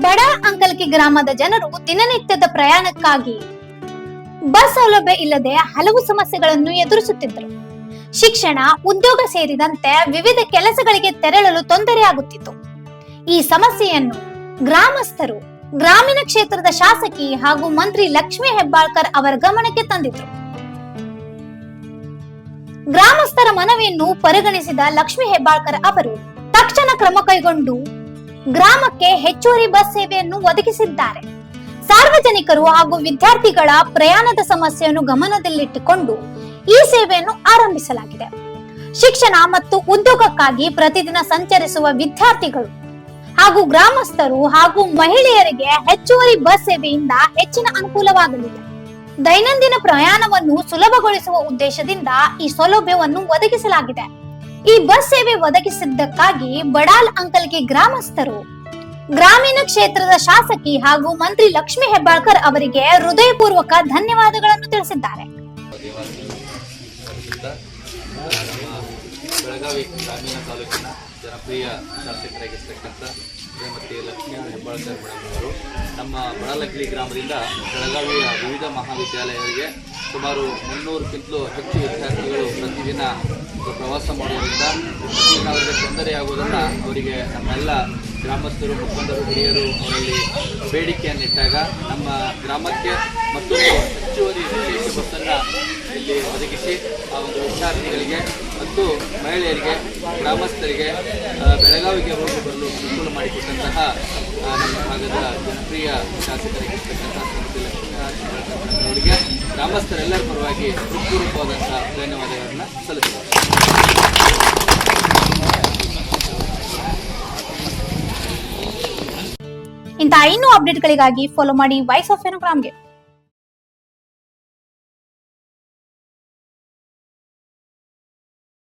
ಬಡ ಅಂಕಲ್ಕಿ ಗ್ರಾಮದ ಜನರು ದಿನನಿತ್ಯದ ಪ್ರಯಾಣಕ್ಕಾಗಿ ಬಸ್ ಸೌಲಭ್ಯ ಇಲ್ಲದೆ ಹಲವು ಸಮಸ್ಯೆಗಳನ್ನು ಎದುರಿಸುತ್ತಿದ್ದರು. ಶಿಕ್ಷಣ, ಉದ್ಯೋಗ ಸೇರಿದಂತೆ ವಿವಿಧ ಕೆಲಸಗಳಿಗೆ ತೆರಳಲು ತೊಂದರೆಯಾಗುತ್ತಿತ್ತು. ಈ ಸಮಸ್ಯೆಯನ್ನು ಗ್ರಾಮಸ್ಥರು ಗ್ರಾಮೀಣ ಕ್ಷೇತ್ರದ ಶಾಸಕಿ ಹಾಗೂ ಮಂತ್ರಿ ಲಕ್ಷ್ಮೀ ಹೆಬ್ಬಾಳ್ಕರ್ ಅವರ ಗಮನಕ್ಕೆ ತಂದಿದ್ರು. ಗ್ರಾಮಸ್ಥರ ಮನವಿಯನ್ನು ಪರಿಗಣಿಸಿದ ಲಕ್ಷ್ಮೀ ಹೆಬ್ಬಾಳ್ಕರ್ ಅವರು ತಕ್ಷಣ ಕ್ರಮ ಕೈಗೊಂಡು ಗ್ರಾಮಕ್ಕೆ ಹೆಚ್ಚುವರಿ ಬಸ್ ಸೇವೆಯನ್ನು ಒದಗಿಸಿದ್ದಾರೆ. ಸಾರ್ವಜನಿಕರು ಹಾಗೂ ವಿದ್ಯಾರ್ಥಿಗಳ ಪ್ರಯಾಣದ ಸಮಸ್ಯೆಯನ್ನು ಗಮನದಲ್ಲಿಟ್ಟುಕೊಂಡು ಈ ಸೇವೆಯನ್ನು ಆರಂಭಿಸಲಾಗಿದೆ. ಶಿಕ್ಷಣ ಮತ್ತು ಉದ್ಯೋಗಕ್ಕಾಗಿ ಪ್ರತಿದಿನ ಸಂಚರಿಸುವ ವಿದ್ಯಾರ್ಥಿಗಳು ಹಾಗೂ ಗ್ರಾಮಸ್ಥರು ಹಾಗೂ ಮಹಿಳೆಯರಿಗೆ ಹೆಚ್ಚುವರಿ ಬಸ್ ಸೇವೆಯಿಂದ ಹೆಚ್ಚಿನ ಅನುಕೂಲವಾಗಲಿದೆ. ದೈನಂದಿನ ಪ್ರಯಾಣವನ್ನು ಸುಲಭಗೊಳಿಸುವ ಉದ್ದೇಶದಿಂದ ಈ ಸೌಲಭ್ಯವನ್ನು ಒದಗಿಸಲಾಗಿದೆ. ಈ ಬಸ್ ಸೇವೆ ಒದಗಿಸಿದ್ದಕ್ಕಾಗಿ ಬಡಾಲ್ ಅಂಕಲ್ಗೆ ಗ್ರಾಮಸ್ಥರು ಗ್ರಾಮೀಣ ಕ್ಷೇತ್ರದ ಶಾಸಕಿ ಹಾಗೂ ಮಂತ್ರಿ ಲಕ್ಷ್ಮೀ ಹೆಬ್ಬಾಳ್ಕರ್ ಅವರಿಗೆ ಹೃದಯಪೂರ್ವಕ ಧನ್ಯವಾದಗಳನ್ನು ತಿಳಿಸಿದ್ದಾರೆ. ಬೆಳಗಾವಿ ಗ್ರಾಮೀಣ ತಾಲೂಕಿನ ಜನಪ್ರಿಯ ಶಾಸಕರಾಗಿರ್ತಕ್ಕಂಥ ಶ್ರೀಮತಿ ಲಕ್ಷ್ಮೀ ಹೆಬ್ಬಾಳ್ಕರ್ ಮೇಡಮ್ ಅವರು ನಮ್ಮ ಬಡಲಕ್ಲಿ ಗ್ರಾಮದಿಂದ ಬೆಳಗಾವಿಯ ವಿವಿಧ ಮಹಾವಿದ್ಯಾಲಯಗಳಿಗೆ ಸುಮಾರು 300ಕ್ಕಿಂತಲೂ ಹೆಚ್ಚು ವಿದ್ಯಾರ್ಥಿಗಳು ಪ್ರತಿದಿನ ಪ್ರವಾಸ ಮಾಡುವುದರಿಂದ ಅವರಿಗೆ ತೊಂದರೆಯಾಗುವುದನ್ನು ಅವರಿಗೆ ನಮ್ಮೆಲ್ಲ ಗ್ರಾಮಸ್ಥರು, ಮುಖಂಡರು, ಹಿರಿಯರು ಅವರಲ್ಲಿ ಬೇಡಿಕೆಯನ್ನಿಟ್ಟಾಗ ನಮ್ಮ ಗ್ರಾಮಕ್ಕೆ ಮತ್ತೊಂದು ಹೆಚ್ಚುವರಿ ವಿಶೇಷ ಬಸ್ಸನ್ನು ಇಲ್ಲಿ ಒದಗಿಸಿ ಆ ಒಂದು ವಿದ್ಯಾರ್ಥಿಗಳಿಗೆ ಮತ್ತು ಮಹಿಳೆಯರಿಗೆ, ಗ್ರಾಮಸ್ಥರಿಗೆ ಬೆಳಗಾವಿಗೆ ಹೋಗಿ ಬರಲು ಅನುಕೂಲ ಮಾಡಿಕೊಟ್ಟಂತಹ ನಮ್ಮ ಭಾಗದ ಜನಪ್ರಿಯ ಶಾಸಕರಾಗಿರ್ತಕ್ಕಂಥ ಶ್ರೀಮತಿ ಲಕ್ಷ್ಮೀ ಅವರಿಗೆ ಗ್ರಾಮಸ್ಥರೆಲ್ಲರ ಪರವಾಗಿ ಹೃತ್ಪೂರ್ವಕವಾದಂಥ ಧನ್ಯವಾದಗಳನ್ನು ಸಲ್ಲಿಸುತ್ತಾರೆ. ಇಂತಹ ಇನ್ನೂ ಅಪ್ಡೇಟ್ಗಳಿಗಾಗಿ ಫಾಲೋ ಮಾಡಿ ವಾಯ್ಸ್ ಆಫ್ ಏನೋಗ್ರಾಮ್ಗೆ.